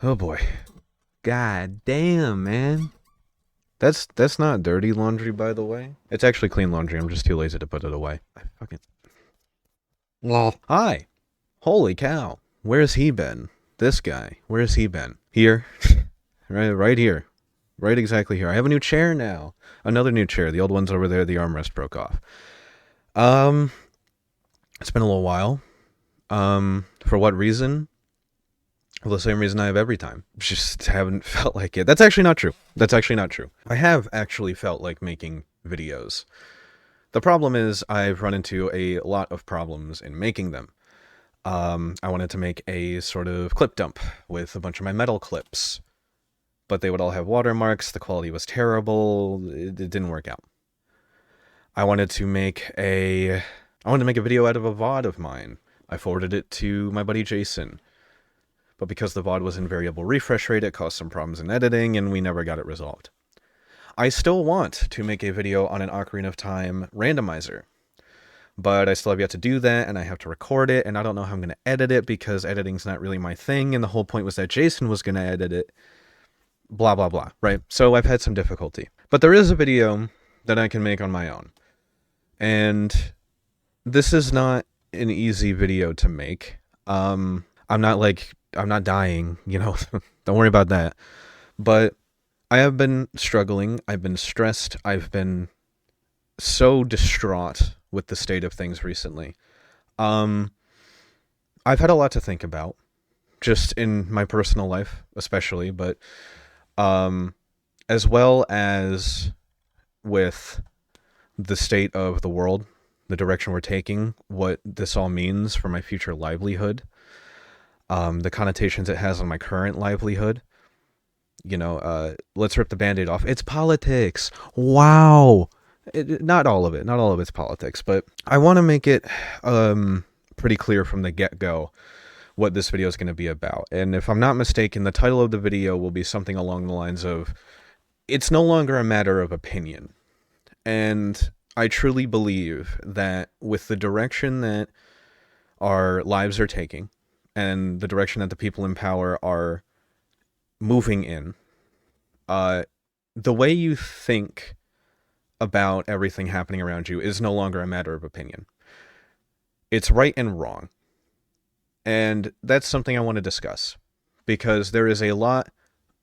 Oh boy. God damn, man. That's not dirty laundry, by the way. It's actually clean laundry. I'm just too lazy to put it away. I fucking. Lol. Hi. Holy cow. Where's he been? This guy. Where's he been? Here. Right here. Right exactly here. I have a new chair now. Another new chair. The old one's over there. The armrest broke off. Um, it's been a little while. For what reason? Well, the same reason I have every time. Just haven't felt like it. That's actually not true. That's actually not true. I have actually felt like making videos. The problem is I've run into a lot of problems in making them. I wanted to make a sort of clip dump with a bunch of my metal clips, but they would all have watermarks. The quality was terrible. It didn't work out. I wanted to make a video out of a VOD of mine. I forwarded it to my buddy Jason. But because the VOD was in variable refresh rate, it caused some problems in editing, and we never got it resolved. I still want to make a video on an Ocarina of Time randomizer, but I still have yet to do that, and I have to record it, and I don't know how I'm going to edit it, because editing's not really my thing, and the whole point was that Jason was going to edit it, blah, blah, blah, right? So I've had some difficulty. But there is a video that I can make on my own, and this is not an easy video to make. I'm not dying, don't worry about that. But I have been struggling. I've been stressed. I've been so distraught with the state of things recently. I've had a lot to think about, just in my personal life, especially, but as well as with the state of the world, the direction we're taking, what this all means for my future livelihood. The connotations it has on my current livelihood. Let's rip the Band-Aid off. It's politics. Wow. Not all of it. Not all of it's politics, but I want to make it pretty clear from the get-go what this video is going to be about. And if I'm not mistaken, the title of the video will be something along the lines of, it's no longer a matter of opinion. And I truly believe that with the direction that our lives are taking, and the direction that the people in power are moving in, the way you think about everything happening around you is no longer a matter of opinion. It's right and wrong. And that's something I want to discuss, because there is a lot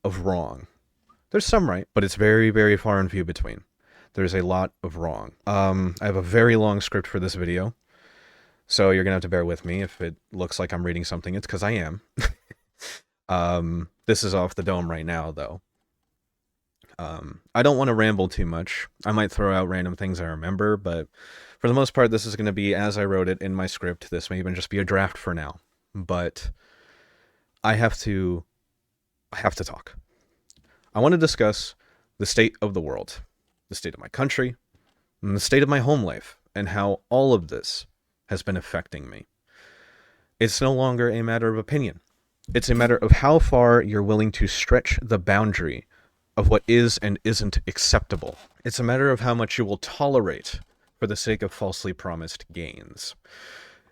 of wrong. There's some right, but it's very, very far and few between. There's a lot of wrong. I have a very long script for this video, so you're going to have to bear with me. If it looks like I'm reading something, it's because I am. This is off the dome right now, though. I don't want to ramble too much. I might throw out random things I remember, but for the most part, this is going to be as I wrote it in my script. This may even just be a draft for now, but I have to talk. I want to discuss the state of the world, the state of my country, and the state of my home life, and how all of this has been affecting me. It's no longer a matter of opinion. It's a matter of how far you're willing to stretch the boundary of what is and isn't acceptable. It's a matter of how much you will tolerate for the sake of falsely promised gains.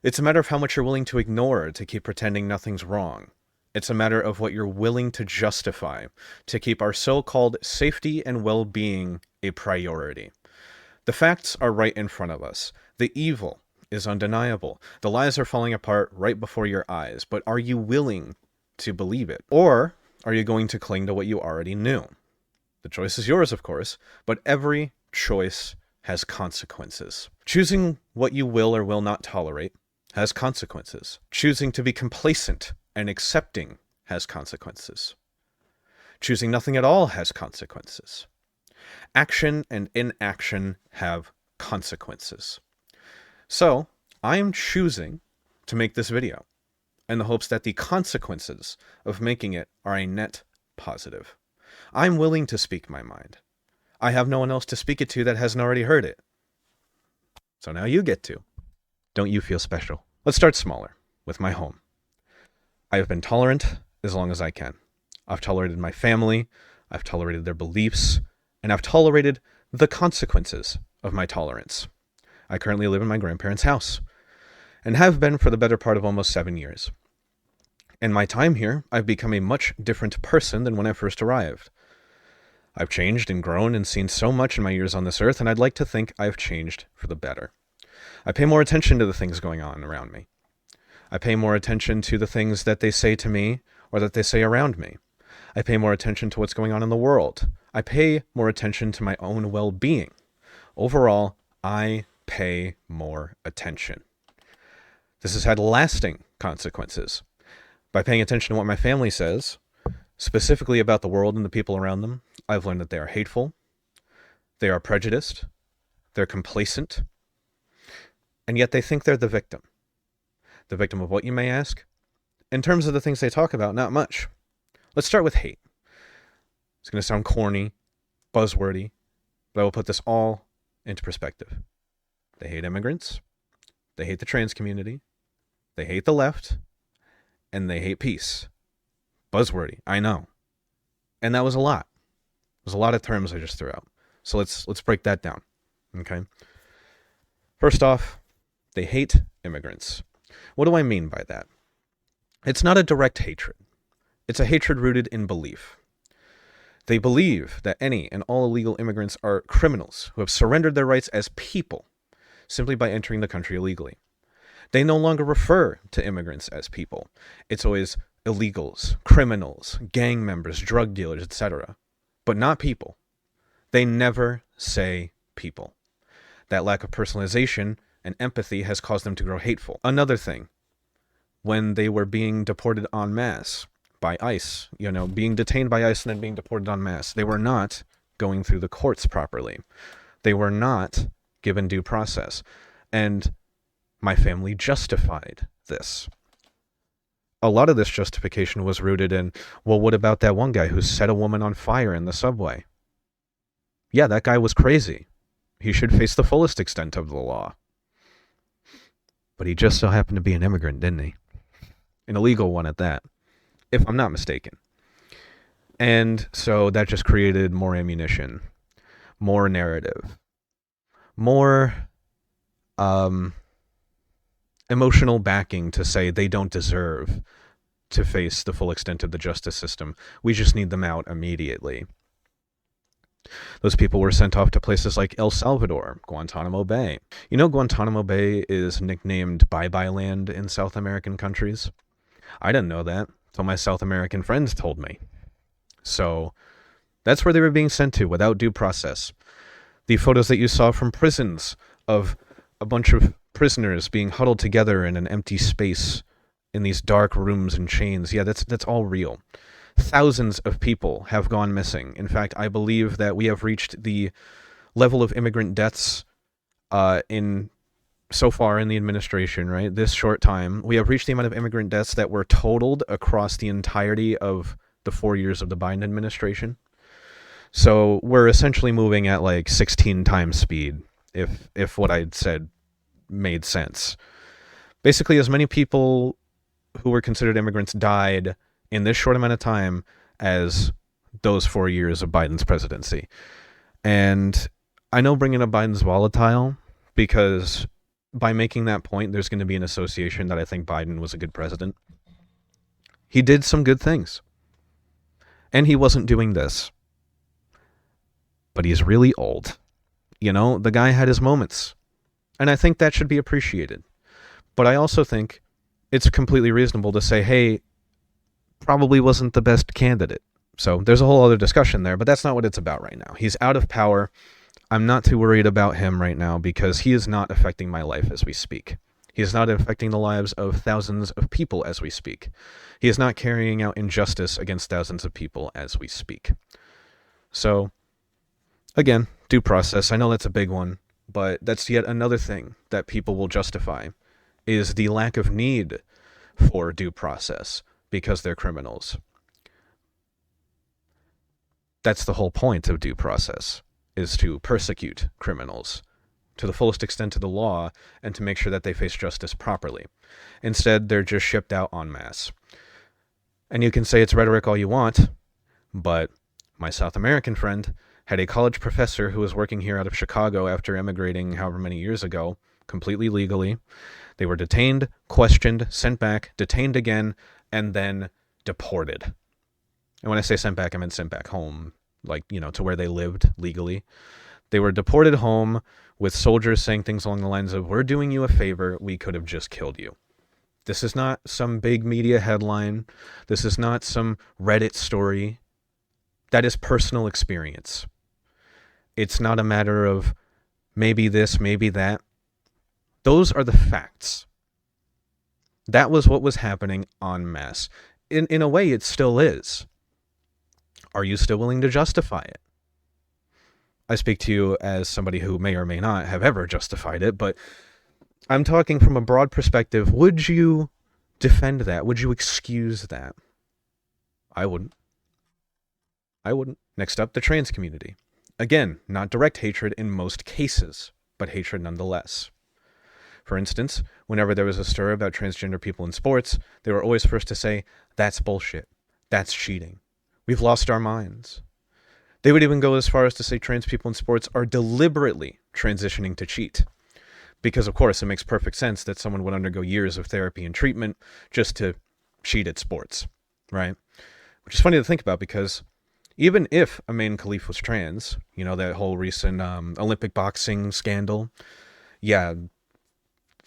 It's a matter of how much you're willing to ignore to keep pretending nothing's wrong. It's a matter of what you're willing to justify to keep our so-called safety and well-being a priority. The facts are right in front of us. The evil is undeniable. The lies are falling apart right before your eyes, but are you willing to believe it? Or are you going to cling to what you already knew? The choice is yours, of course, but every choice has consequences. Choosing what you will or will not tolerate has consequences. Choosing to be complacent and accepting has consequences. Choosing nothing at all has consequences. Action and inaction have consequences. So, I am choosing to make this video in the hopes that the consequences of making it are a net positive. I'm willing to speak my mind. I have no one else to speak it to that hasn't already heard it. So now you get to. Don't you feel special? Let's start smaller, with my home. I have been tolerant as long as I can. I've tolerated my family, I've tolerated their beliefs, and I've tolerated the consequences of my tolerance. I currently live in my grandparents' house, and have been for the better part of almost 7 years. In my time here, I've become a much different person than when I first arrived. I've changed and grown and seen so much in my years on this earth, and I'd like to think I've changed for the better. I pay more attention to the things going on around me. I pay more attention to the things that they say to me or that they say around me. I pay more attention to what's going on in the world. I pay more attention to my own well-being. Overall, I pay more attention. This has had lasting consequences. By paying attention to what my family says, specifically about the world and the people around them, I've learned that they are hateful, they are prejudiced, they're complacent, and yet they think they're the victim. The victim of what, you may ask? In terms of the things they talk about, not much. Let's start with hate. It's going to sound corny, buzzwordy, but I will put this all into perspective. They hate immigrants, they hate the trans community, they hate the left, and they hate peace. Buzzwordy, I know. And that was a lot. There's a lot of terms I just threw out. So let's break that down. Okay? First off, they hate immigrants. What do I mean by that? It's not a direct hatred. It's a hatred rooted in belief. They believe that any and all illegal immigrants are criminals who have surrendered their rights as people simply by entering the country illegally. They no longer refer to immigrants as people. It's always illegals, criminals, gang members, drug dealers, etc. But not people. They never say people. That lack of personalization and empathy has caused them to grow hateful. Another thing, when they were being deported en masse by ICE, being detained by ICE and then being deported en masse, they were not going through the courts properly. They were not given due process. And my family justified this. A lot of this justification was rooted in, well, what about that one guy who set a woman on fire in the subway? Yeah, that guy was crazy. He should face the fullest extent of the law. But he just so happened to be an immigrant, didn't he? An illegal one at that, if I'm not mistaken. And so that just created more ammunition, more narrative, more emotional backing to say they don't deserve to face the full extent of the justice system. We just need them out immediately. Those people were sent off to places like El Salvador, Guantanamo Bay. You know, Guantanamo Bay is nicknamed Bye-Bye Land in South American countries. I didn't know that until my South American friends told me. So that's where they were being sent to without due process. The photos that you saw from prisons of a bunch of prisoners being huddled together in an empty space in these dark rooms and chains, yeah, that's all real. Thousands of people have gone missing. In fact, I believe that we have reached the level of immigrant deaths in so far in the administration, right? This short time, we have reached the amount of immigrant deaths that were totaled across the entirety of the 4 years of the Biden administration. So we're essentially moving at like 16 times speed, if what I'd said made sense. Basically, as many people who were considered immigrants died in this short amount of time as those 4 years of Biden's presidency. And I know bringing up Biden's volatile because by making that point, there's going to be an association that I think Biden was a good president. He did some good things. And he wasn't doing this. But he's really old. The guy had his moments. And I think that should be appreciated. But I also think it's completely reasonable to say, hey, probably wasn't the best candidate. So there's a whole other discussion there, but that's not what it's about right now. He's out of power. I'm not too worried about him right now because he is not affecting my life as we speak. He is not affecting the lives of thousands of people as we speak. He is not carrying out injustice against thousands of people as we speak. So, again, due process. I know that's a big one, but that's yet another thing that people will justify is the lack of need for due process because they're criminals. That's the whole point of due process, is to persecute criminals to the fullest extent of the law and to make sure that they face justice properly. Instead, they're just shipped out en masse. And you can say it's rhetoric all you want, but my South American friend had a college professor who was working here out of Chicago after emigrating however many years ago, completely legally. They were detained, questioned, sent back, detained again, and then deported. And when I say sent back, I meant sent back home, like, to where they lived legally. They were deported home with soldiers saying things along the lines of, "We're doing you a favor, we could have just killed you." This is not some big media headline. This is not some Reddit story. That is personal experience. It's not a matter of maybe this, maybe that. Those are the facts. That was what was happening en masse. In a way, it still is. Are you still willing to justify it? I speak to you as somebody who may or may not have ever justified it, but I'm talking from a broad perspective. Would you defend that? Would you excuse that? I wouldn't. Next up, the trans community. Again, not direct hatred in most cases, but hatred nonetheless. For instance, whenever there was a stir about transgender people in sports, they were always first to say, "That's bullshit. That's cheating. We've lost our minds." They would even go as far as to say trans people in sports are deliberately transitioning to cheat. Because, of course, it makes perfect sense that someone would undergo years of therapy and treatment just to cheat at sports, right? Which is funny to think about, because even if Amin Khalif was trans, that whole recent Olympic boxing scandal, yeah,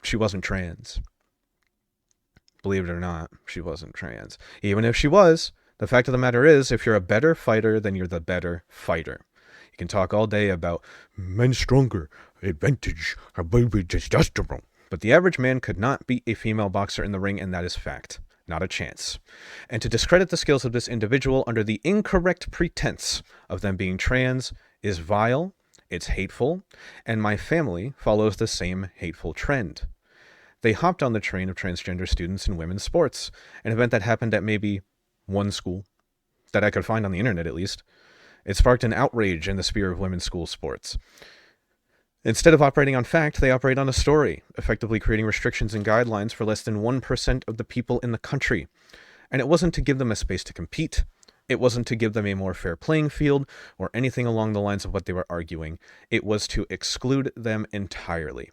she wasn't trans. Believe it or not, she wasn't trans. Even if she was, the fact of the matter is, if you're a better fighter, then you're the better fighter. You can talk all day about men stronger, advantage, baby testosterone. But the average man could not beat a female boxer in the ring, and that is fact. Not a chance. And to discredit the skills of this individual under the incorrect pretense of them being trans is vile, it's hateful, and my family follows the same hateful trend. They hopped on the train of transgender students in women's sports, an event that happened at maybe one school, that I could find on the internet at least. It sparked an outrage in the sphere of women's school sports. Instead of operating on fact, they operate on a story, effectively creating restrictions and guidelines for less than 1% of the people in the country. And it wasn't to give them a space to compete. It wasn't to give them a more fair playing field or anything along the lines of what they were arguing. It was to exclude them entirely.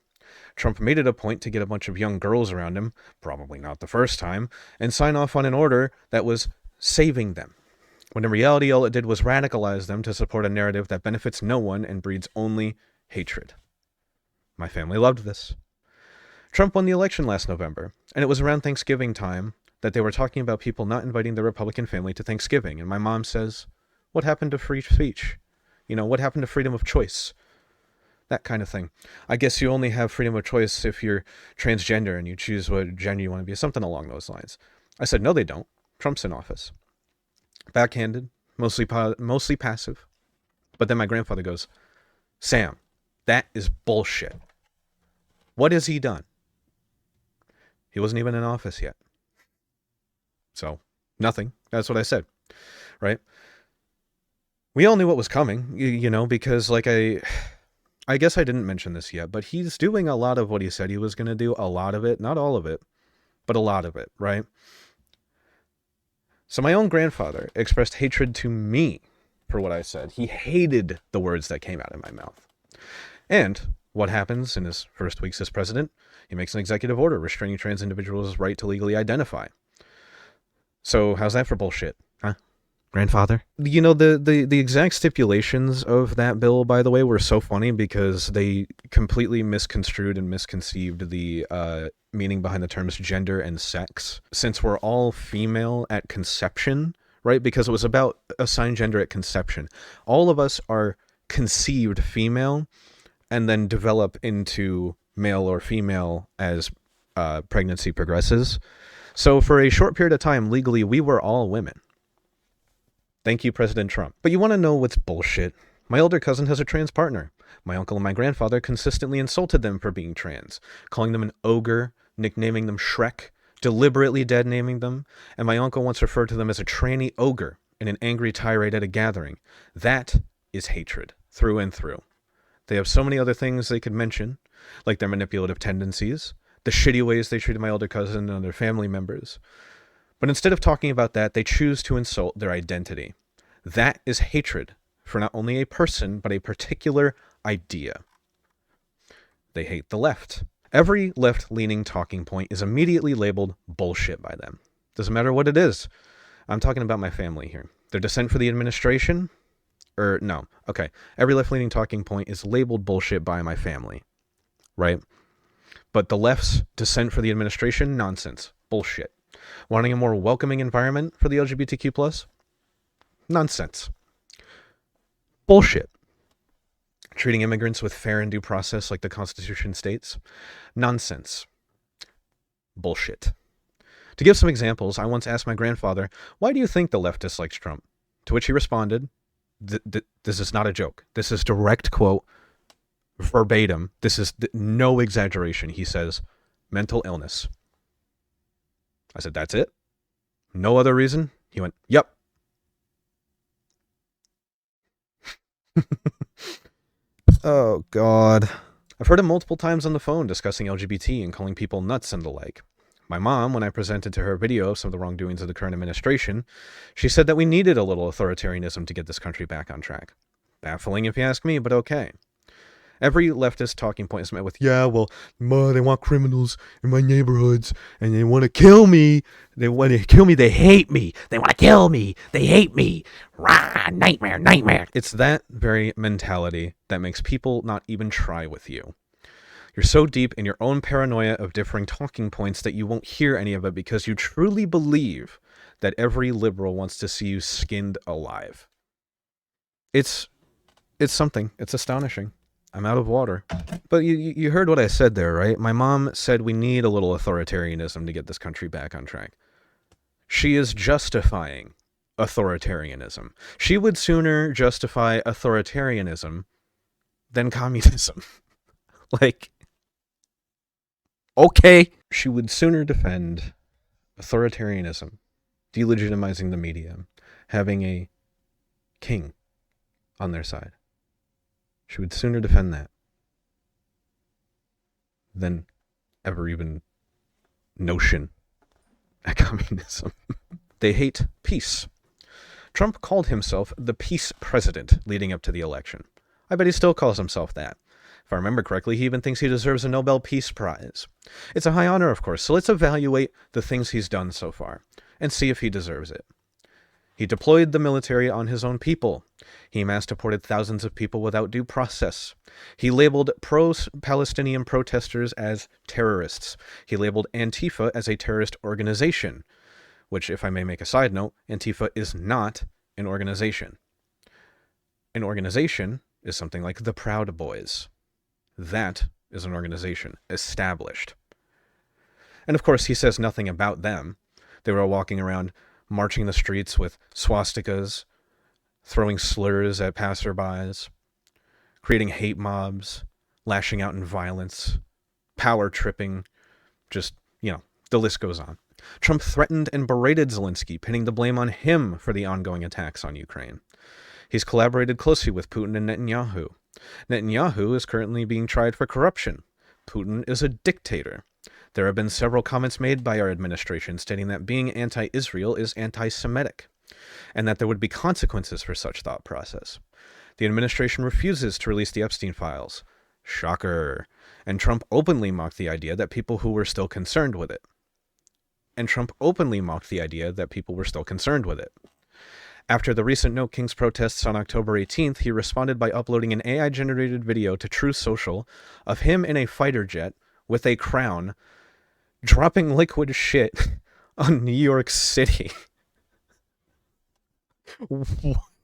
Trump made it a point to get a bunch of young girls around him, probably not the first time, and sign off on an order that was saving them, when in reality all it did was radicalize them to support a narrative that benefits no one and breeds only hatred. My family loved this. Trump won the election last November, and it was around Thanksgiving time that they were talking about people not inviting their Republican family to Thanksgiving, and my mom says, "What happened to free speech? What happened to freedom of choice?" That kind of thing. I guess you only have freedom of choice if you're transgender and you choose what gender you want to be, something along those lines. I said, no, they don't. Trump's in office. Backhanded, mostly passive. But then my grandfather goes, "Sam, that is bullshit. What has he done?" He wasn't even in office yet. So, nothing. That's what I said, right? We all knew what was coming, because I guess I didn't mention this yet, but he's doing a lot of what he said he was going to do. A lot of it, not all of it, but a lot of it, right? So my own grandfather expressed hatred to me for what I said. He hated the words that came out of my mouth. And what happens in his first weeks as president? He makes an executive order restraining trans individuals' right to legally identify. So how's that for bullshit? Huh? Grandfather? The exact stipulations of that bill, by the way, were so funny because they completely misconstrued and misconceived the meaning behind the terms gender and sex. Since we're all female at conception, right? Because it was about assigned gender at conception. All of us are conceived female and then develop into male or female as pregnancy progresses. So for a short period of time, legally, we were all women. Thank you, President Trump. But you want to know what's bullshit? My older cousin has a trans partner. My uncle and my grandfather consistently insulted them for being trans, calling them an ogre, nicknaming them Shrek, deliberately dead-naming them, and my uncle once referred to them as a tranny ogre in an angry tirade at a gathering. That is hatred, through and through. They have so many other things they could mention, like their manipulative tendencies, the shitty ways they treated my older cousin and other family members. But instead of talking about that, they choose to insult their identity. That is hatred for not only a person, but a particular idea. They hate the left. Every left-leaning talking point is immediately labeled bullshit by them. Doesn't matter what it is. I'm talking about my family here. Their dissent for the administration? No. Okay. Every left-leaning talking point is labeled bullshit by my family, right? But the left's dissent for the administration? Nonsense. Bullshit. Wanting a more welcoming environment for the LGBTQ+? Nonsense. Bullshit. Treating immigrants with fair and due process like the Constitution states? Nonsense. Bullshit. To give some examples, I once asked my grandfather, "Why do you think the left dislikes Trump?" To which he responded, this is not a joke. This is direct quote, verbatim. This is no exaggeration. He says, "Mental illness." I said, "That's it? No other reason?" He went, "Yep." Oh, God. I've heard him multiple times on the phone discussing LGBT and calling people nuts and the like. My mom, when I presented to her a video of some of the wrongdoings of the current administration, she said that we needed a little authoritarianism to get this country back on track. Baffling if you ask me, but okay. Every leftist talking point is met with, "Yeah, well, Ma, they want criminals in my neighborhoods, and they want to kill me. They want to kill me. They hate me. They want to kill me. They hate me. Rah, nightmare, nightmare." It's that very mentality that makes people not even try with you. You're so deep in your own paranoia of differing talking points that you won't hear any of it because you truly believe that every liberal wants to see you skinned alive. It's something. It's astonishing. I'm out of water. But you heard what I said there, right? My mom said we need a little authoritarianism to get this country back on track. She is justifying authoritarianism. She would sooner justify authoritarianism than communism. Like, okay. She would sooner defend authoritarianism, delegitimizing the media, having a king on their side. She would sooner defend that than ever even notion at communism. They hate peace. Trump called himself the peace president leading up to the election. I bet he still calls himself that. If I remember correctly, he even thinks he deserves a Nobel Peace Prize. It's a high honor, of course, so let's evaluate the things he's done so far and see if he deserves it. He deployed the military on his own people. He mass deported thousands of people without due process. He labeled pro-Palestinian protesters as terrorists. He labeled Antifa as a terrorist organization, which, if I may make a side note, Antifa is not an organization. An organization is something like the Proud Boys. That is an organization, established. And of course, he says nothing about them. They were all walking around marching the streets with swastikas, throwing slurs at passerbys, creating hate mobs, lashing out in violence, power tripping, just, the list goes on. Trump threatened and berated Zelensky, pinning the blame on him for the ongoing attacks on Ukraine. He's collaborated closely with Putin and Netanyahu. Netanyahu is currently being tried for corruption. Putin is a dictator. There have been several comments made by our administration stating that being anti-Israel is anti-Semitic, and that there would be consequences for such thought process. The administration refuses to release the Epstein files. Shocker. And Trump openly mocked the idea that people were still concerned with it. After the recent No Kings protests on October 18th, he responded by uploading an AI-generated video to Truth Social of him in a fighter jet with a crown, dropping liquid shit on New York City.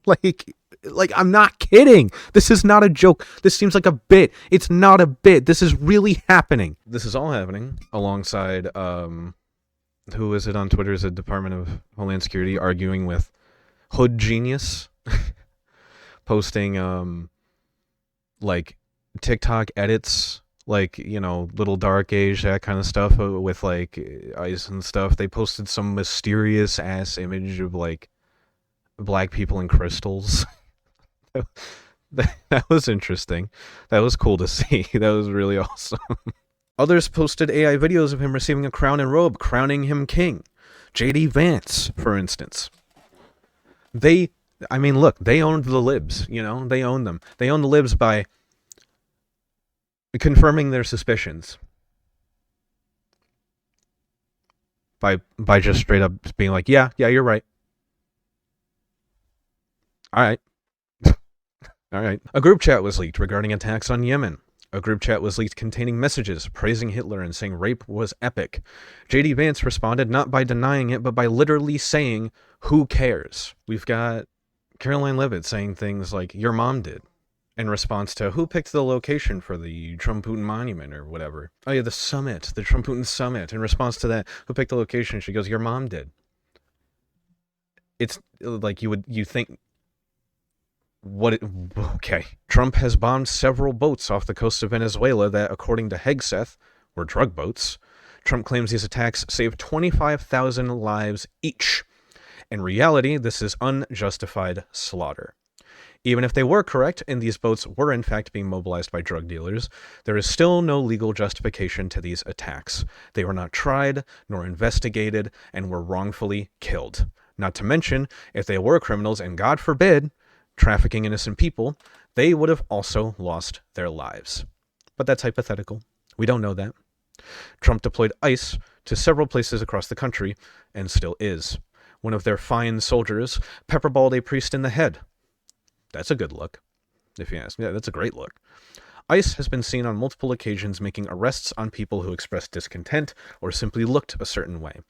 Like, I'm not kidding. This is not a joke. This seems like a bit. It's not a bit. This is really happening. This is all happening alongside, who is it on Twitter? Is it Department of Homeland Security arguing with Hood Genius? Posting, like, TikTok edits, like, little dark age, that kind of stuff, with, like, ice and stuff. They posted some mysterious ass image of, like, black people in crystals. That was interesting. That was cool to see. That was really awesome. Others posted AI videos of him receiving a crown and robe, crowning him king. J.D. Vance, for instance. They owned the libs, they own them. They own the libs by confirming their suspicions. by just straight up being like, yeah, you're right. All right. All right. A group chat was leaked regarding attacks on Yemen. A group chat was leaked containing messages praising Hitler and saying rape was epic. JD Vance responded not by denying it, but by literally saying, who cares? We've got Caroline Levitt saying things like, your mom did, in response to who picked the location for the Trump-Putin monument or whatever. Oh yeah, the summit, the Trump-Putin summit. In response to that, who picked the location? She goes, your mom did. It's like you think okay. Trump has bombed several boats off the coast of Venezuela that, according to Hegseth, were drug boats. Trump claims these attacks saved 25,000 lives each. In reality, this is unjustified slaughter. Even if they were correct and these boats were in fact being mobilized by drug dealers, there is still no legal justification to these attacks. They were not tried nor investigated and were wrongfully killed. Not to mention, if they were criminals and God forbid, trafficking innocent people, they would have also lost their lives. But that's hypothetical. We don't know that. Trump deployed ICE to several places across the country and still is. One of their fine soldiers pepperballed a priest in the head. That's a good look, if you ask. Yeah, that's a great look. ICE has been seen on multiple occasions making arrests on people who expressed discontent or simply looked a certain way.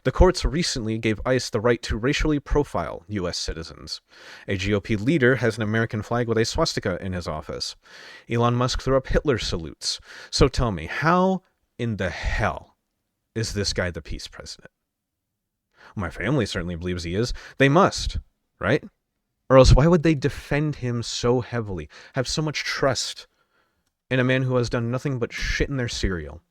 The courts recently gave ICE the right to racially profile U.S. citizens. A GOP leader has an American flag with a swastika in his office. Elon Musk threw up Hitler salutes. So tell me, how in the hell is this guy the peace president? My family certainly believes he is. They must, right? Or else why would they defend him so heavily, have so much trust in a man who has done nothing but shit in their cereal?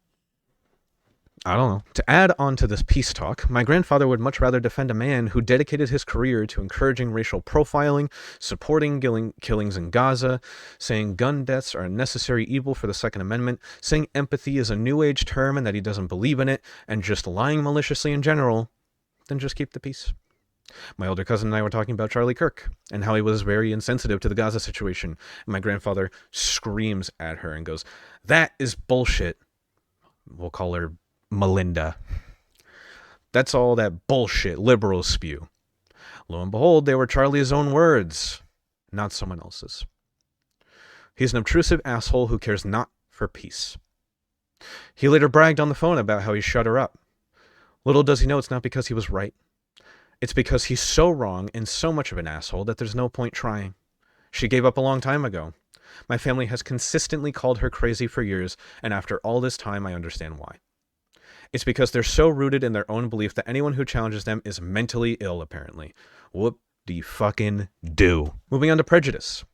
I don't know. To add on to this peace talk, my grandfather would much rather defend a man who dedicated his career to encouraging racial profiling, supporting killings in Gaza, saying gun deaths are a necessary evil for the Second Amendment, saying empathy is a new age term and that he doesn't believe in it, and just lying maliciously in general, then just keep the peace. My older cousin and I were talking about Charlie Kirk and how he was very insensitive to the Gaza situation. And my grandfather screams at her and goes, that is bullshit. We'll call her Melinda. That's all that bullshit liberals spew. Lo and behold, they were Charlie's own words, not someone else's. He's an obtrusive asshole who cares not for peace. He later bragged on the phone about how he shut her up. Little does he know it's not because he was right. It's because he's so wrong and so much of an asshole that there's no point trying. She gave up a long time ago. My family has consistently called her crazy for years, and after all this time, I understand why. It's because they're so rooted in their own belief that anyone who challenges them is mentally ill, apparently. Whoop-de-fucking-do. Moving on to prejudice.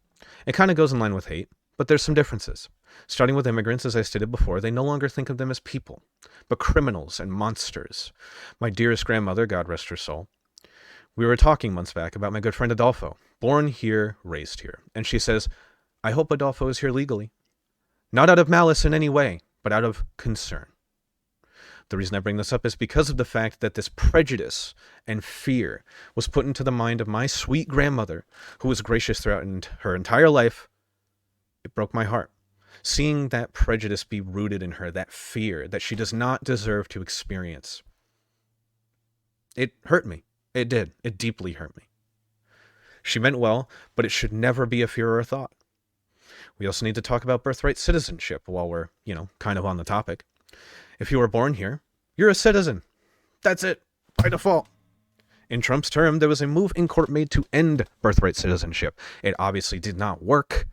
It kind of goes in line with hate, but there's some differences. Starting with immigrants, as I stated before, they no longer think of them as people, but criminals and monsters. My dearest grandmother, God rest her soul, we were talking months back about my good friend Adolfo, born here, raised here. And she says, I hope Adolfo is here legally. Not out of malice in any way, but out of concern. The reason I bring this up is because of the fact that this prejudice and fear was put into the mind of my sweet grandmother, who was gracious throughout her entire life. It broke my heart. Seeing that prejudice be rooted in her, that fear that she does not deserve to experience. It hurt me. It did. It deeply hurt me. She meant well, but it should never be a fear or a thought. We also need to talk about birthright citizenship while we're, kind of on the topic. If you were born here, you're a citizen. That's it, by default. In Trump's term, there was a move in court made to end birthright citizenship. It obviously did not work,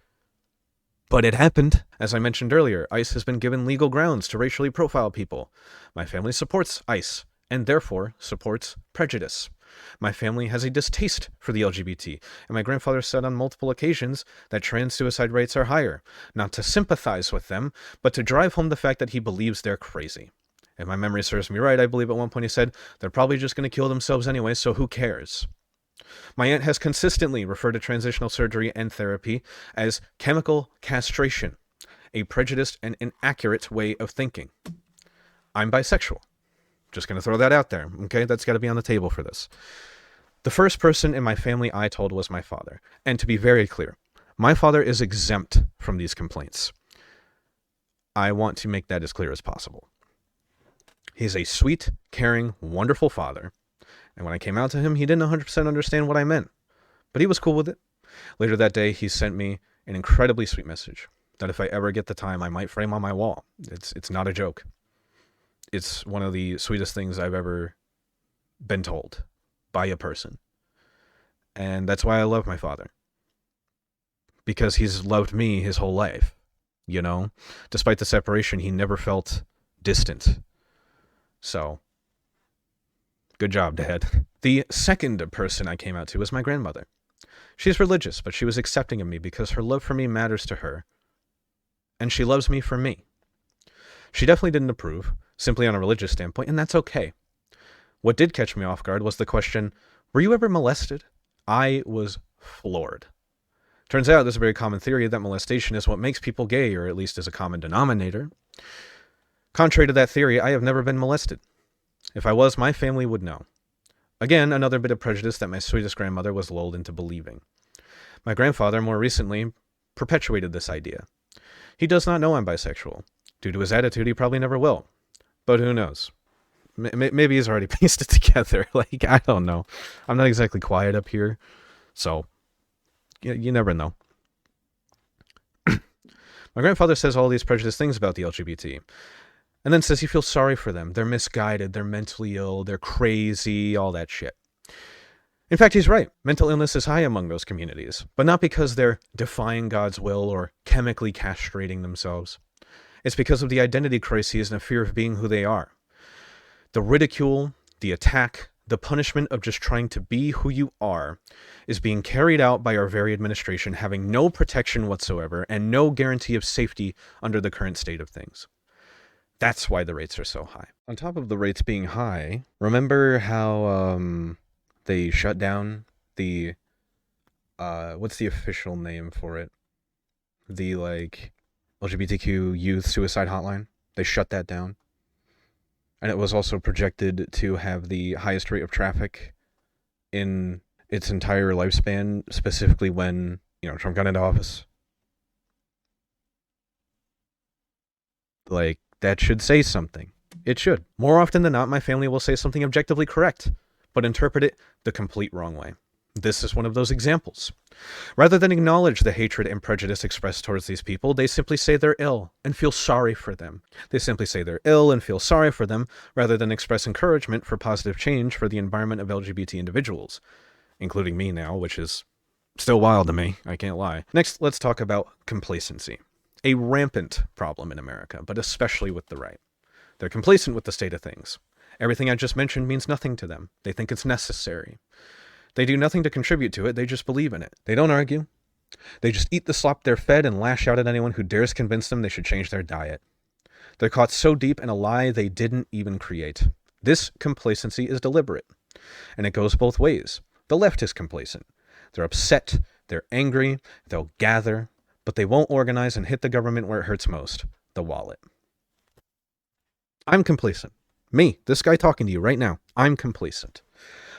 but it happened. As I mentioned earlier, ICE has been given legal grounds to racially profile people. My family supports ICE, and therefore supports prejudice. My family has a distaste for the LGBT, and my grandfather said on multiple occasions that trans suicide rates are higher, not to sympathize with them, but to drive home the fact that he believes they're crazy. If my memory serves me right, I believe at one point he said, they're probably just going to kill themselves anyway, so who cares? My aunt has consistently referred to transitional surgery and therapy as chemical castration, a prejudiced and inaccurate way of thinking. I'm bisexual. Just going to throw that out there, okay? That's got to be on the table for this. The first person in my family I told was my father. And to be very clear, my father is exempt from these complaints. I want to make that as clear as possible. He's a sweet, caring, wonderful father. And when I came out to him, he didn't 100% understand what I meant. But he was cool with it. Later that day, he sent me an incredibly sweet message that if I ever get the time, I might frame on my wall. It's not a joke. It's one of the sweetest things I've ever been told by a person. And that's why I love my father. Because he's loved me his whole life. You know? Despite the separation, he never felt distant. So, good job, Dad. The second person I came out to was my grandmother. She's religious, but she was accepting of me because her love for me matters to her. And she loves me for me. She definitely didn't approve, simply on a religious standpoint, and that's okay. What did catch me off guard was the question, were you ever molested? I was floored. Turns out there's a very common theory that molestation is what makes people gay, or at least is a common denominator. Contrary to that theory, I have never been molested. If I was, my family would know. Again, another bit of prejudice that my sweetest grandmother was lulled into believing. My grandfather, more recently, perpetuated this idea. He does not know I'm bisexual. Due to his attitude, he probably never will. But who knows? Maybe he's already pieced it together. I don't know. I'm not exactly quiet up here, so you never know. My grandfather says all these prejudiced things about the LGBT, and then says he feels sorry for them. They're misguided, they're mentally ill, they're crazy, all that shit. In fact, he's right. Mental illness is high among those communities, but not because they're defying God's will or chemically castrating themselves. It's because of the identity crises and a fear of being who they are. The ridicule, the attack, the punishment of just trying to be who you are is being carried out by our very administration, having no protection whatsoever and no guarantee of safety under the current state of things. That's why the rates are so high. On top of the rates being high, remember how they shut down the what's the official name for it? The LGBTQ youth suicide hotline? They shut that down. And it was also projected to have the highest rate of traffic in its entire lifespan, specifically when, Trump got into office. That should say something. It should. More often than not, my family will say something objectively correct, but interpret it the complete wrong way. This is one of those examples. Rather than acknowledge the hatred and prejudice expressed towards these people, they simply say they're ill and feel sorry for them. They simply say they're ill and feel sorry for them, rather than express encouragement for positive change for the environment of LGBT individuals, including me now, which is still wild to me, I can't lie. Next, let's talk about complacency. A rampant problem in America, but especially with the right. They're complacent with the state of things. Everything I just mentioned means nothing to them. They think it's necessary. They do nothing to contribute to it, they just believe in it. They don't argue. They just eat the slop they're fed and lash out at anyone who dares convince them they should change their diet. They're caught so deep in a lie they didn't even create. This complacency is deliberate, and it goes both ways. The left is complacent. They're upset, they're angry, they'll gather, but they won't organize and hit the government where it hurts most, the wallet. I'm complacent. Me, this guy talking to you right now, I'm complacent.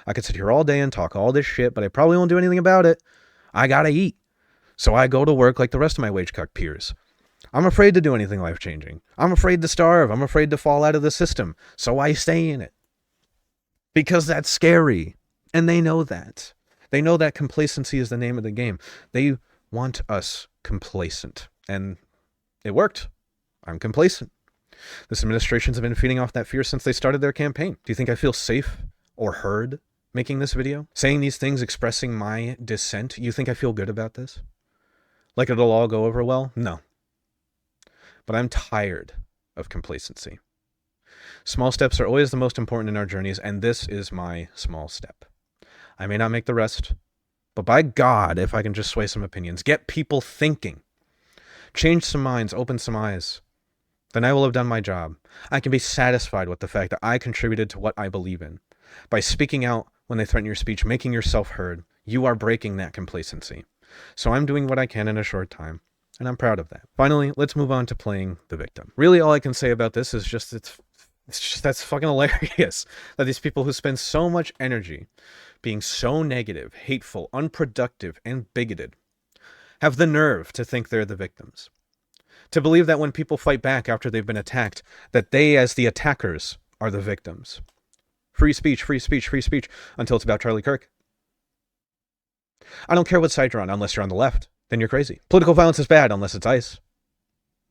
I could sit here all day and talk all this shit, but I probably won't do anything about it. I gotta eat. So I go to work like the rest of my wage cuck peers. I'm afraid to do anything life-changing. I'm afraid to starve. I'm afraid to fall out of the system. So I stay in it. Because that's scary. And they know that. They know that complacency is the name of the game. They want us complacent. And it worked. I'm complacent. This administration's been feeding off that fear since they started their campaign. Do you think I feel safe or heard making this video? Saying these things, expressing my dissent, you think I feel good about this? Like it'll all go over well? No. But I'm tired of complacency. Small steps are always the most important in our journeys, and this is my small step. I may not make the rest, but by God, if I can just sway some opinions, get people thinking, change some minds, open some eyes, then I will have done my job. I can be satisfied with the fact that I contributed to what I believe in. By speaking out when they threaten your speech, making yourself heard, you are breaking that complacency. So I'm doing what I can in a short time, and I'm proud of that. Finally, let's move on to playing the victim. Really, all I can say about this is just that's fucking hilarious that these people who spend so much energy being so negative, hateful, unproductive, and bigoted have the nerve to think they're the victims. To believe that when people fight back after they've been attacked, that they, as the attackers, are the victims. Free speech, free speech, free speech, until it's about Charlie Kirk. I don't care what side you're on, unless you're on the left. Then you're crazy. Political violence is bad, unless it's ICE.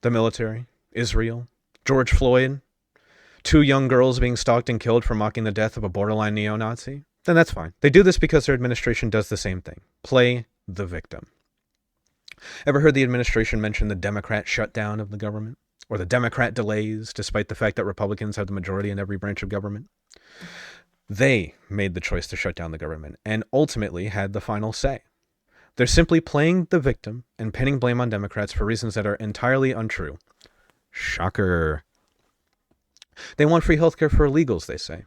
The military, Israel, George Floyd, 2 young girls being stalked and killed for mocking the death of a borderline neo-Nazi. Then that's fine. They do this because their administration does the same thing. Play the victim. Ever heard the administration mention the Democrat shutdown of the government? Or the Democrat delays, despite the fact that Republicans have the majority in every branch of government? They made the choice to shut down the government, and ultimately had the final say. They're simply playing the victim and pinning blame on Democrats for reasons that are entirely untrue. Shocker. They want free healthcare for illegals, they say.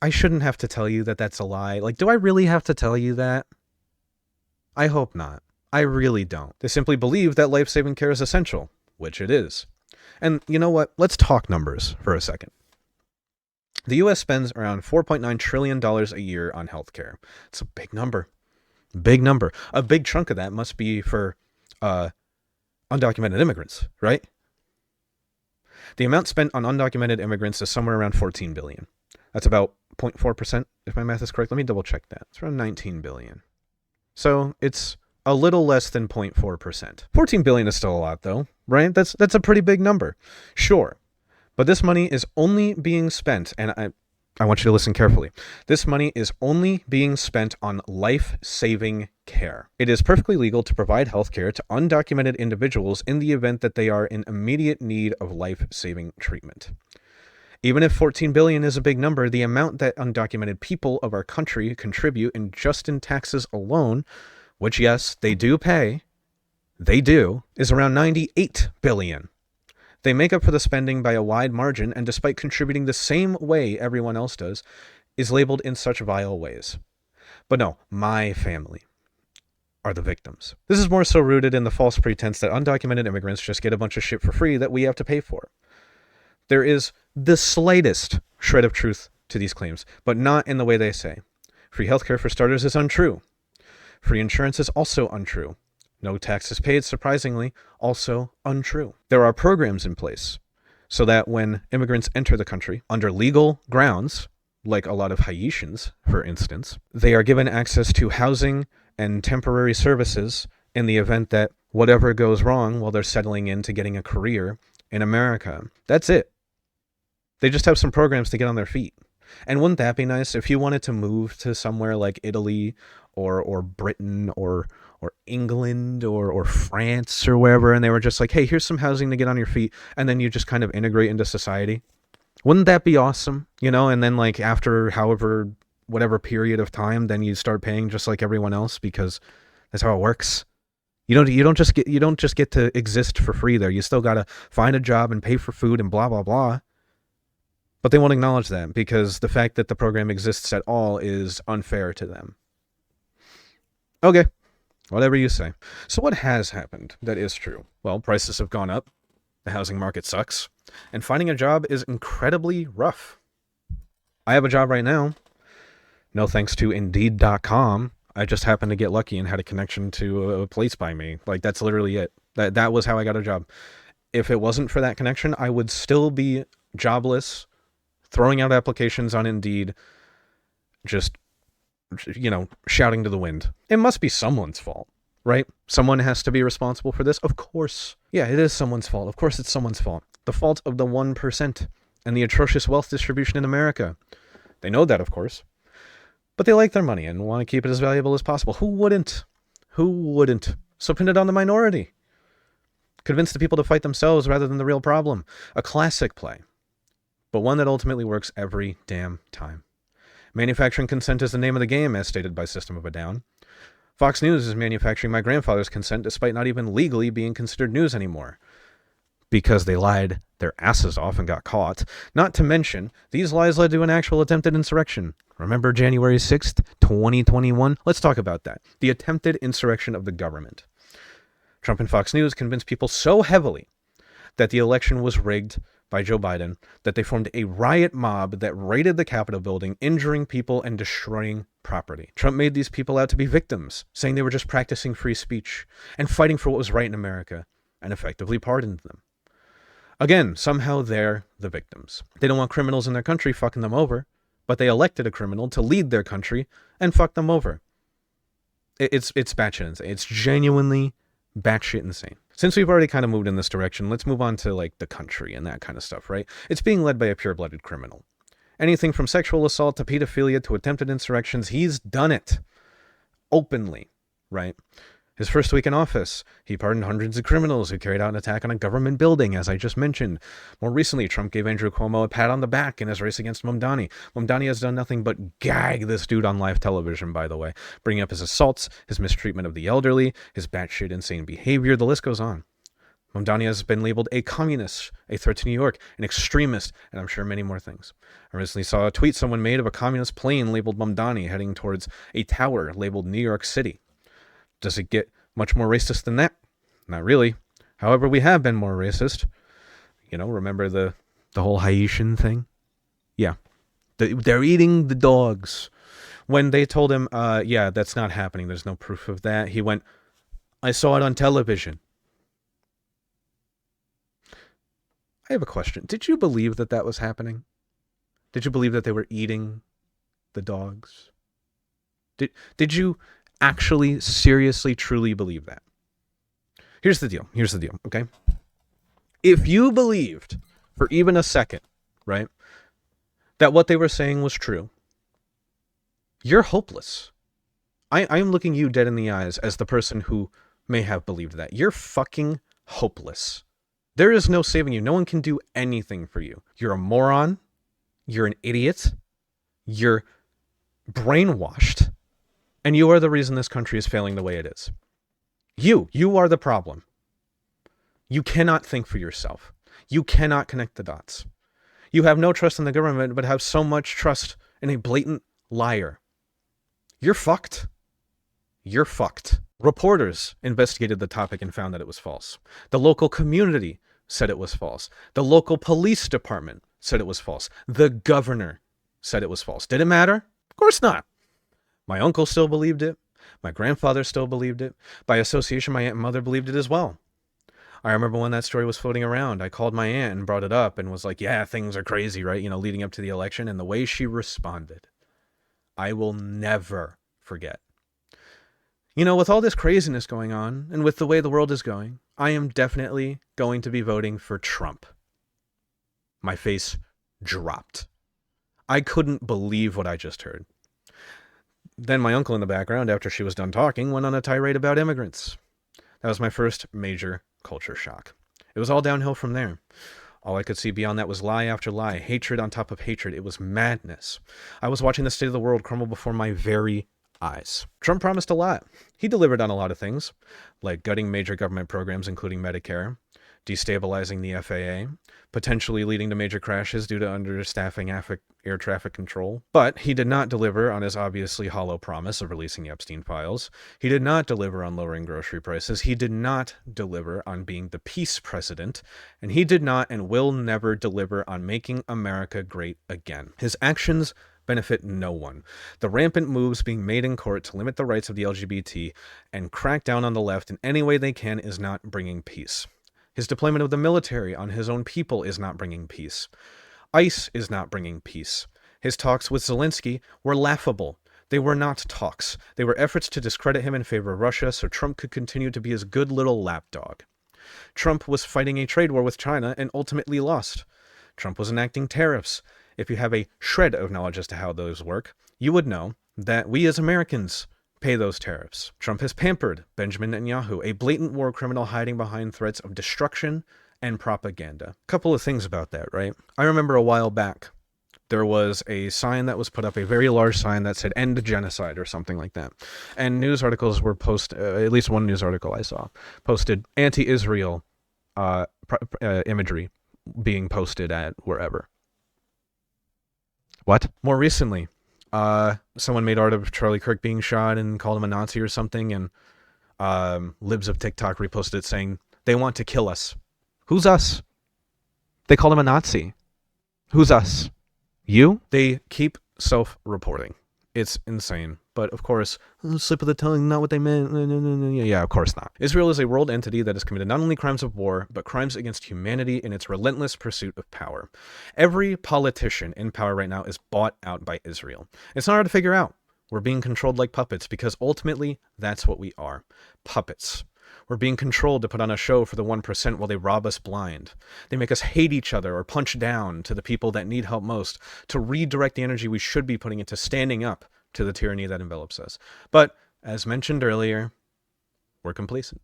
I shouldn't have to tell you that that's a lie. Like, do I really have to tell you that? I hope not. I really don't. They simply believe that life-saving care is essential, which it is. And you know what? Let's talk numbers for a second. The U.S. spends around $4.9 trillion a year on healthcare. It's a big number. Big number. A big chunk of that must be for undocumented immigrants, right? The amount spent on undocumented immigrants is somewhere around $14 billion. That's about 0.4%, if my math is correct. Let me double check that. It's around $19 billion. So it's a little less than 0.4%. $14 billion is still a lot, though, right? That's a pretty big number. Sure. But this money is only being spent, and I want you to listen carefully. This money is only being spent on life-saving care. It is perfectly legal to provide health care to undocumented individuals in the event that they are in immediate need of life-saving treatment. Even if $14 billion is a big number, the amount that undocumented people of our country contribute just in taxes alone, which yes, they do pay, is around $98 billion. They make up for the spending by a wide margin, and despite contributing the same way everyone else does, is labeled in such vile ways. But no, my family are the victims. This is more so rooted in the false pretense that undocumented immigrants just get a bunch of shit for free that we have to pay for. There is the slightest shred of truth to these claims, but not in the way they say. Free healthcare for starters is untrue. Free insurance is also untrue. No taxes paid, surprisingly, also untrue. There are programs in place so that when immigrants enter the country under legal grounds, like a lot of Haitians, for instance, they are given access to housing and temporary services in the event that whatever goes wrong while they're settling into getting a career in America. That's it. They just have some programs to get on their feet. And wouldn't that be nice if you wanted to move to somewhere like Italy or Britain or England or France or wherever, and they were just like, hey, here's some housing to get on your feet, and then you just kind of integrate into society? Wouldn't that be awesome? You know, and then like after whatever period of time, then you start paying just like everyone else, because that's how it works. You don't just get to exist for free there. You still gotta find a job and pay for food and blah blah blah. But they won't acknowledge that because the fact that the program exists at all is unfair to them. Okay, whatever you say. So what has happened that is true? Well, prices have gone up, the housing market sucks, and finding a job is incredibly rough. I have a job right now, no thanks to Indeed.com. I just happened to get lucky and had a connection to a place by me. Like, that's literally it. That was how I got a job. If it wasn't for that connection, I would still be jobless, throwing out applications on Indeed, just, shouting to the wind. It must be someone's fault, right? Someone has to be responsible for this. Of course. Yeah, it is someone's fault. Of course it's someone's fault. The fault of the 1% and the atrocious wealth distribution in America. They know that, of course. But they like their money and want to keep it as valuable as possible. Who wouldn't? Who wouldn't? So pin it on the minority. Convince the people to fight themselves rather than the real problem. A classic play, but one that ultimately works every damn time. Manufacturing consent is the name of the game, as stated by System of a Down. Fox News is manufacturing my grandfather's consent despite not even legally being considered news anymore. Because they lied their asses off and got caught. Not to mention, these lies led to an actual attempted insurrection. Remember January 6th, 2021? Let's talk about that. The attempted insurrection of the government. Trump and Fox News convinced people so heavily that the election was rigged by Joe Biden that they formed a riot mob that raided the Capitol building, injuring people and destroying property. Trump made these people out to be victims, saying they were just practicing free speech and fighting for what was right in America, and effectively pardoned them. Again, somehow they're the victims. They don't want criminals in their country fucking them over, but they elected a criminal to lead their country and fuck them over. It's batshit insane. It's genuinely batshit insane. Since we've already kind of moved in this direction, let's move on to like the country and that kind of stuff, right? It's being led by a pure-blooded criminal. Anything from sexual assault to pedophilia to attempted insurrections, he's done it openly, right? His first week in office, he pardoned hundreds of criminals who carried out an attack on a government building, as I just mentioned. More recently, Trump gave Andrew Cuomo a pat on the back in his race against Mamdani. Mamdani has done nothing but gag this dude on live television, by the way, bringing up his assaults, his mistreatment of the elderly, his batshit insane behavior, the list goes on. Mamdani has been labeled a communist, a threat to New York, an extremist, and I'm sure many more things. I recently saw a tweet someone made of a communist plane labeled Mamdani heading towards a tower labeled New York City. Does it get much more racist than that? Not really. However, we have been more racist. You know, remember the whole Haitian thing? Yeah. They're eating the dogs. When they told him, yeah, that's not happening, there's no proof of that, he went, I saw it on television. I have a question. Did you believe that that was happening? Did you believe that they were eating the dogs? Did you actually, seriously, truly believe that? Here's the deal, okay? If you believed for even a second, right, that what they were saying was true, you're hopeless. I am looking you dead in the eyes as the person who may have believed that. You're fucking hopeless. There is no saving you. No one can do anything for you. You're a moron. You're an idiot. You're brainwashed. And you are the reason this country is failing the way it is. You are the problem. You cannot think for yourself. You cannot connect the dots. You have no trust in the government, but have so much trust in a blatant liar. You're fucked. You're fucked. Reporters investigated the topic and found that it was false. The local community said it was false. The local police department said it was false. The governor said it was false. Did it matter? Of course not. My uncle still believed it. My grandfather still believed it. By association, my aunt and mother believed it as well. I remember when that story was floating around, I called my aunt and brought it up and was like, yeah, things are crazy, right? You know, leading up to the election. And the way she responded, I will never forget. You know, with all this craziness going on and with the way the world is going, I am definitely going to be voting for Trump. My face dropped. I couldn't believe what I just heard. Then my uncle in the background, after she was done talking, went on a tirade about immigrants. That was my first major culture shock. It was all downhill from there. All I could see beyond that was lie after lie, hatred on top of hatred. It was madness. I was watching the state of the world crumble before my very eyes. Trump promised a lot. He delivered on a lot of things, like gutting major government programs, including Medicare, destabilizing the FAA, potentially leading to major crashes due to understaffing air traffic control. But he did not deliver on his obviously hollow promise of releasing the Epstein files. He did not deliver on lowering grocery prices. He did not deliver on being the peace president. And he did not and will never deliver on making America great again. His actions benefit no one. The rampant moves being made in court to limit the rights of the LGBT and crack down on the left in any way they can is not bringing peace. His deployment of the military on his own people is not bringing peace. ICE is not bringing peace. His talks with Zelensky were laughable. They were not talks. They were efforts to discredit him in favor of Russia so Trump could continue to be his good little lapdog. Trump was fighting a trade war with China and ultimately lost. Trump was enacting tariffs. If you have a shred of knowledge as to how those work, you would know that we as Americans pay those tariffs. Trump has pampered Benjamin Netanyahu, a blatant war criminal hiding behind threats of destruction and propaganda. A couple of things about that, right? I remember a while back, there was a sign that was put up, a very large sign that said end genocide or something like that. And news articles were posted, at least one news article I saw, posted anti-Israel imagery being posted at wherever. What? More recently, someone made art of Charlie Kirk being shot and called him a Nazi or something, and libs of TikTok reposted it saying, they want to kill us. Who's us? They called him a Nazi. Who's us? You? They keep self-reporting. It's insane. but of course, slip of the tongue, not what they meant. Yeah, of course not. Israel is a world entity that has committed not only crimes of war, but crimes against humanity in its relentless pursuit of power. Every politician in power right now is bought out by Israel. It's not hard to figure out. We're being controlled like puppets because ultimately that's what we are. Puppets. We're being controlled to put on a show for the 1% while they rob us blind. They make us hate each other or punch down to the people that need help most, to redirect the energy we should be putting into standing up to the tyranny that envelops us. But, as mentioned earlier, we're complacent.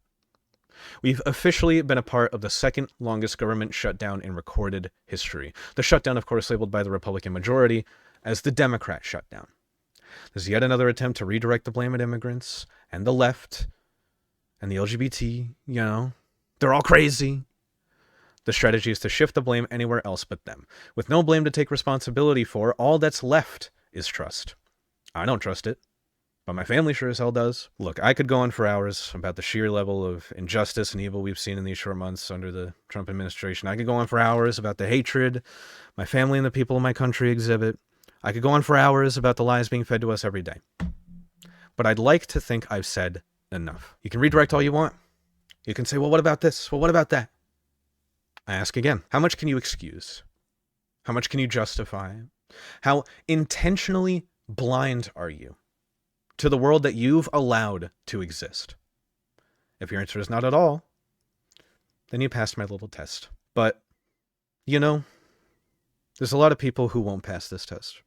We've officially been a part of the second longest government shutdown in recorded history. The shutdown, of course, labeled by the Republican majority as the Democrat shutdown. There's yet another attempt to redirect the blame at immigrants and the left and the LGBT, they're all crazy. The strategy is to shift the blame anywhere else but them. With no blame to take responsibility for, all that's left is trust. I don't trust it, but my family sure as hell does. Look, I could go on for hours about the sheer level of injustice and evil we've seen in these short months under the Trump administration. I could go on for hours about the hatred my family and the people of my country exhibit. I could go on for hours about the lies being fed to us every day. But I'd like to think I've said enough. You can redirect all you want. You can say, well, what about this? Well, what about that? I ask again, how much can you excuse? How much can you justify? How intentionally blind are you to the world that you've allowed to exist? If your answer is not at all, then you passed my little test. But, there's a lot of people who won't pass this test.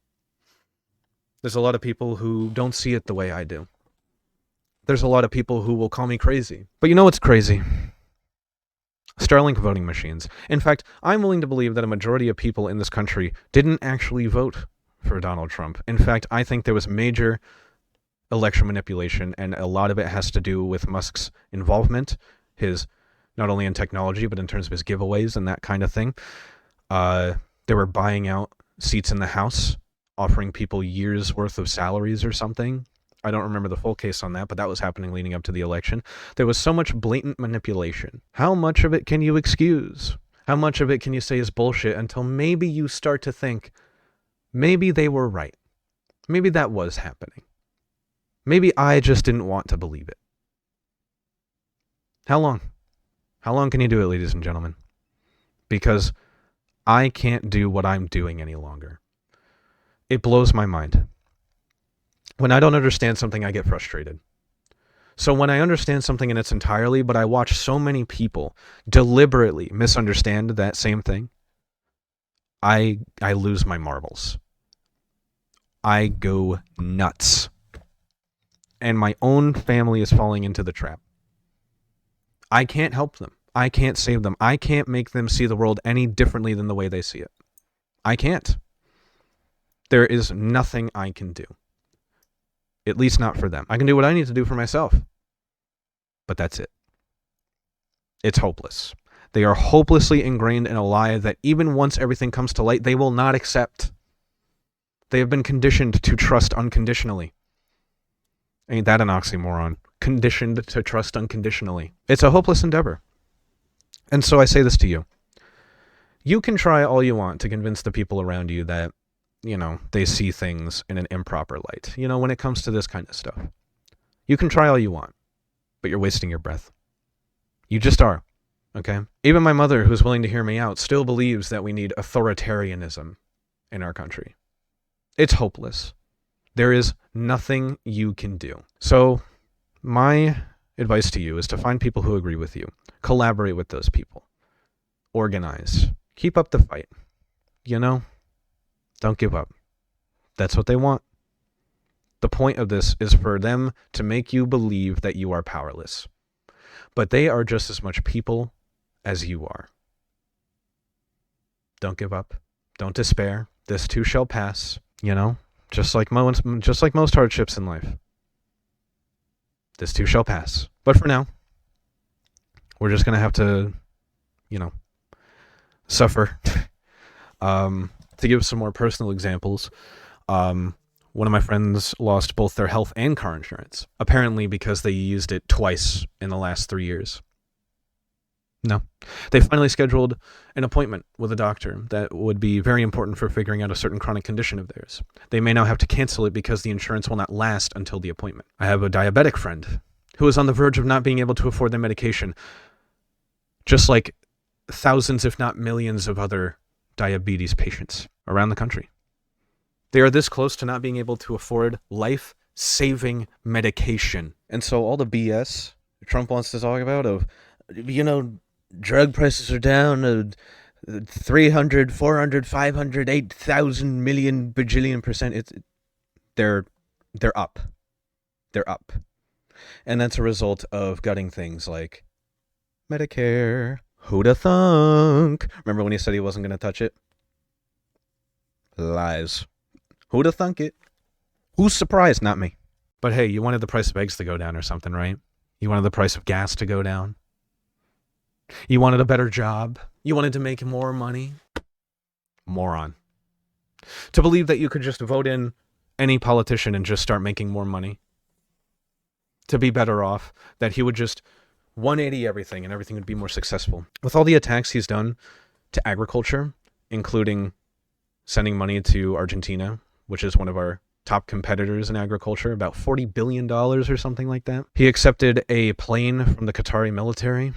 There's a lot of people who don't see it the way I do. There's a lot of people who will call me crazy. But you know what's crazy? Starlink voting machines. In fact, I'm willing to believe that a majority of people in this country didn't actually vote for Donald Trump. In fact, I think there was major election manipulation, and a lot of it has to do with Musk's involvement, his not only in technology, but in terms of his giveaways and that kind of thing. They were buying out seats in the House, offering people years' worth of salaries or something. I don't remember the full case on that, but that was happening leading up to the election. There was so much blatant manipulation. How much of it can you excuse? How much of it can you say is bullshit until maybe you start to think, maybe they were right. Maybe that was happening. Maybe I just didn't want to believe it. How long? How long can you do it, ladies and gentlemen? Because I can't do what I'm doing any longer. It blows my mind. When I don't understand something, I get frustrated. So when I understand something in its entirety, but I watch so many people deliberately misunderstand that same thing, I lose my marbles. I go nuts. And my own family is falling into the trap. I can't help them. I can't save them. I can't make them see the world any differently than the way they see it. I can't. There is nothing I can do. At least not for them. I can do what I need to do for myself. But that's it. It's hopeless. They are hopelessly ingrained in a lie that even once everything comes to light, they will not accept. They have been conditioned to trust unconditionally. Ain't that an oxymoron? Conditioned to trust unconditionally. It's a hopeless endeavor. And so I say this to you. You can try all you want to convince the people around you that, they see things in an improper light. When it comes to this kind of stuff. You can try all you want, but you're wasting your breath. You just are, okay? Even my mother, who's willing to hear me out, still believes that we need authoritarianism in our country. It's hopeless. There is nothing you can do. So my advice to you is to find people who agree with you. Collaborate with those people. Organize. Keep up the fight. Don't give up. That's what they want. The point of this is for them to make you believe that you are powerless. But they are just as much people as you are. Don't give up. Don't despair. This too shall pass. Just like most hardships in life. This too shall pass. But for now, we're just going to have to, suffer. To give some more personal examples, one of my friends lost both their health and car insurance, apparently because they used it twice in the last 3 years. No. They finally scheduled an appointment with a doctor that would be very important for figuring out a certain chronic condition of theirs. They may now have to cancel it because the insurance will not last until the appointment. I have a diabetic friend who is on the verge of not being able to afford their medication, just like thousands, if not millions, of other diabetes patients around the country. They are this close to not being able to afford life-saving medication. And so all the BS Trump wants to talk about of, drug prices are down 300, 400, 500, 8,000 million bajillion percent. They're up. They're up. And that's a result of gutting things like Medicare. Who'da thunk? Remember when he said he wasn't going to touch it? Lies. Who'da thunk it? Who's surprised? Not me. But hey, you wanted the price of eggs to go down or something, right? You wanted the price of gas to go down. You wanted a better job. You wanted to make more money. Moron. To believe that you could just vote in any politician and just start making more money. To be better off. That he would just 180 everything and everything would be more successful. With all the attacks he's done to agriculture, including sending money to Argentina, which is one of our top competitors in agriculture, about $40 billion or something like that. He accepted a plane from the Qatari military,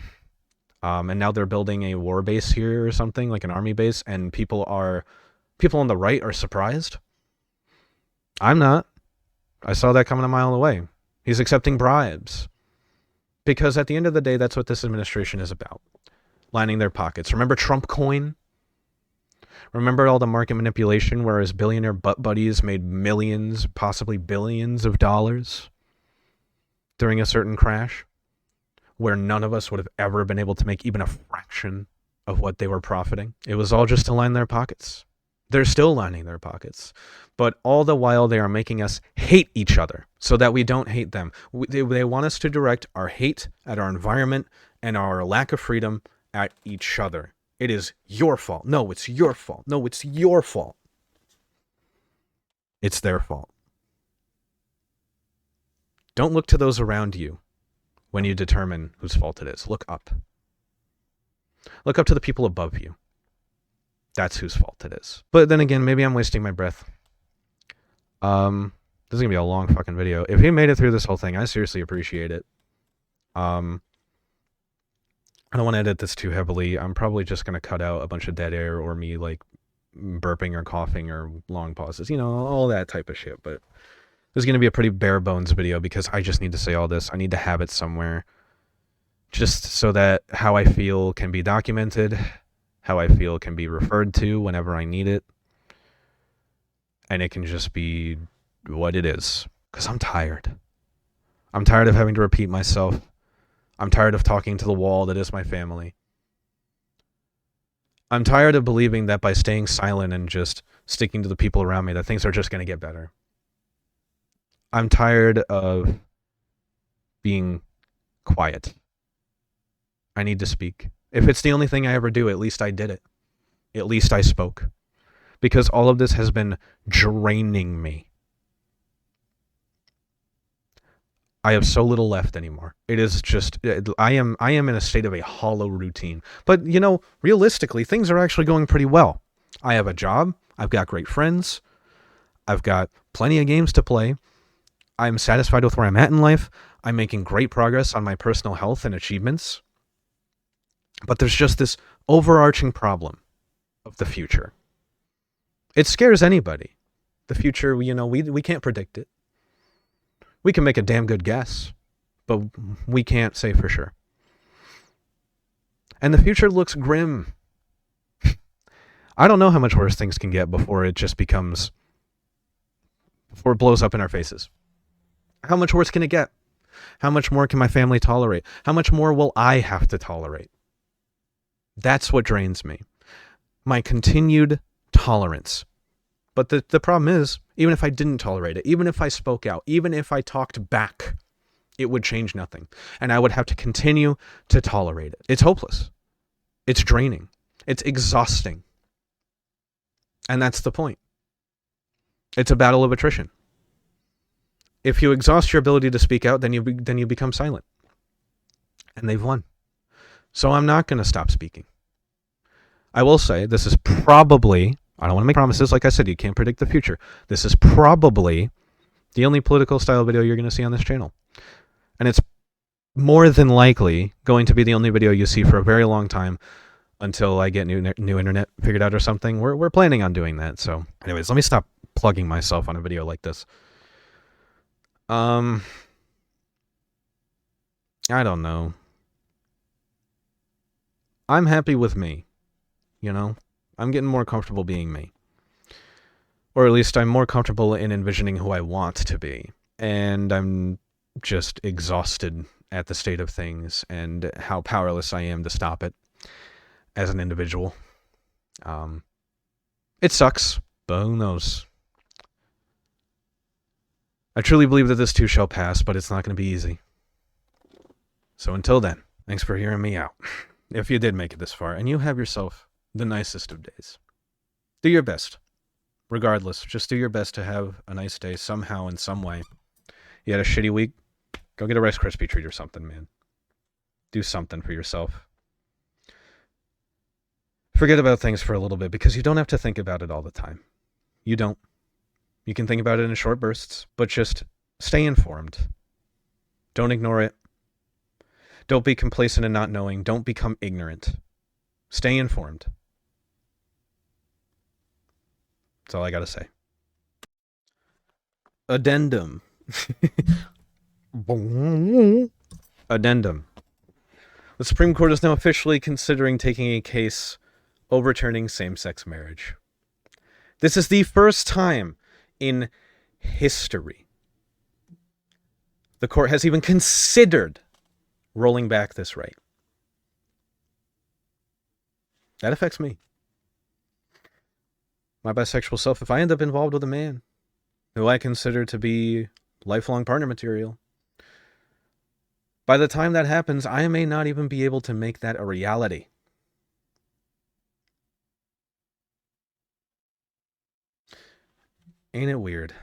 and now they're building a war base here or something, like an army base, and people on the right are surprised. I'm not. I saw that coming a mile away. He's accepting bribes. Because at the end of the day, that's what this administration is about. Lining their pockets. Remember Trump coin? Remember all the market manipulation where his billionaire butt buddies made millions, possibly billions of dollars during a certain crash? Where none of us would have ever been able to make even a fraction of what they were profiting. It was all just to line their pockets. They're still lining their pockets. But all the while they are making us hate each other so that we don't hate them. They want us to direct our hate at our environment and our lack of freedom at each other. It is your fault. No, it's your fault. No, it's your fault. It's their fault. Don't look to those around you when you determine whose fault it is. Look up. Look up to the people above you. That's whose fault it is. But then again, maybe I'm wasting my breath. This is going to be a long fucking video. If he made it through this whole thing, I seriously appreciate it. I don't want to edit this too heavily. I'm probably just going to cut out a bunch of dead air or me like burping or coughing or long pauses. All that type of shit. But this is going to be a pretty bare bones video because I just need to say all this. I need to have it somewhere just so that how I feel can be documented, how I feel can be referred to whenever I need it. And it can just be what it is. Because I'm tired. I'm tired of having to repeat myself. I'm tired of talking to the wall that is my family. I'm tired of believing that by staying silent and just sticking to the people around me that things are just going to get better. I'm tired of being quiet. I need to speak. If it's the only thing I ever do, at least I did it. At least I spoke. Because all of this has been draining me. I have so little left anymore. It is just, I am in a state of a hollow routine. But, realistically, things are actually going pretty well. I have a job. I've got great friends. I've got plenty of games to play. I'm satisfied with where I'm at in life. I'm making great progress on my personal health and achievements. But there's just this overarching problem of the future. It scares anybody. The future, we can't predict it. We can make a damn good guess, but we can't say for sure. And the future looks grim. I don't know how much worse things can get before it blows up in our faces. How much worse can it get? How much more can my family tolerate? How much more will I have to tolerate? That's what drains me. My continued tolerance. But the problem is, even if I didn't tolerate it, even if I spoke out, even if I talked back, it would change nothing. And I would have to continue to tolerate it. It's hopeless. It's draining. It's exhausting. And that's the point. It's a battle of attrition. If you exhaust your ability to speak out, then you become silent. And they've won. So I'm not going to stop speaking. I will say this is probably, I don't want to make promises. Like I said, you can't predict the future. This is probably the only political style video you're going to see on this channel. And it's more than likely going to be the only video you see for a very long time until I get new internet figured out or something. We're planning on doing that. So anyways, let me stop plugging myself on a video like this. I don't know. I'm happy with me, you know? I'm getting more comfortable being me. Or at least I'm more comfortable in envisioning who I want to be. And I'm just exhausted at the state of things and how powerless I am to stop it as an individual. It sucks, but who knows? I truly believe that this too shall pass, but it's not going to be easy. So until then, thanks for hearing me out. If you did make it this far, and you have yourself the nicest of days, do your best. Regardless, just do your best to have a nice day somehow, in some way. You had a shitty week? Go get a Rice Krispie treat or something, man. Do something for yourself. Forget about things for a little bit, because you don't have to think about it all the time. You don't. You can think about it in short bursts, but just stay informed. Don't ignore it. Don't be complacent in not knowing. Don't become ignorant. Stay informed. That's all I gotta say. Addendum. Addendum. The Supreme Court is now officially considering taking a case overturning same-sex marriage. This is the first time in history the court has even considered rolling back this right. That affects me. My bisexual self, if I end up involved with a man who I consider to be lifelong partner material, by the time that happens, I may not even be able to make that a reality. Ain't it weird?